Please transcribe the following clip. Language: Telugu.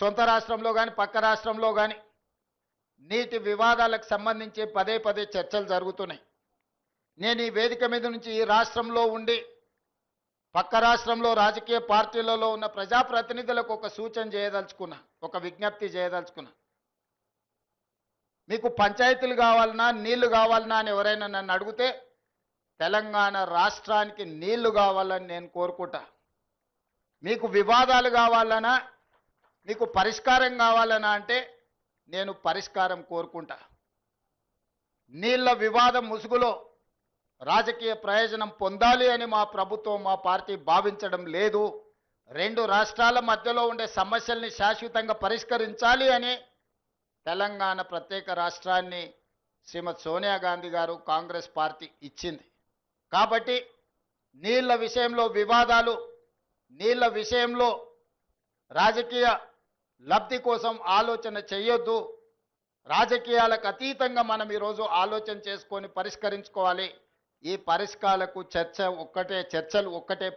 సొంత రాష్ట్రంలో కానీ పక్క రాష్ట్రంలో కానీ నీటి వివాదాలకు సంబంధించి పదే పదే చర్చలు జరుగుతున్నాయి. నేను ఈ వేదిక మీద నుంచి ఈ రాష్ట్రంలో ఉండి పక్క రాష్ట్రంలో రాజకీయ పార్టీలలో ఉన్న ప్రజాప్రతినిధులకు ఒక సూచన చేయదలుచుకున్నా, ఒక విజ్ఞప్తి చేయదలుచుకున్నా. మీకు పంచాయతీలు కావాలన్నా నీళ్లు కావాలన్నా అని ఎవరైనా నన్ను అడిగితే తెలంగాణ రాష్ట్రానికి నీళ్లు కావాలని నేను కోరుకుంటా. మీకు వివాదాలు కావాలన్నా, మీకు పరిష్కారం కావాలన్నా అంటే నేను పరిష్కారం కోరుకుంటా. నీళ్ల వివాదం ముసుగులో రాజకీయ ప్రయోజనం పొందాలి అని మా ప్రభుత్వం, మా పార్టీ భావించడం లేదు. రెండు రాష్ట్రాల మధ్యలో ఉండే సమస్యల్ని శాశ్వతంగా పరిష్కరించాలి అని తెలంగాణ ప్రత్యేక రాష్ట్రాన్ని శ్రీమతి సోనియా గాంధీ గారు కాంగ్రెస్ పార్టీ ఇచ్చింది. కాబట్టి నీళ్ల విషయంలో వివాదాలు, నీళ్ల విషయంలో రాజకీయ లబ్ధి కోసం ఆలోచన చేయొద్దు. రాజకీయాలకు అతీతంగా మనం ఈరోజు ఆలోచన చేసుకొని పరిష్కరించుకోవాలి. ఈ పరిష్కారాలకు చర్చలు ఒక్కటే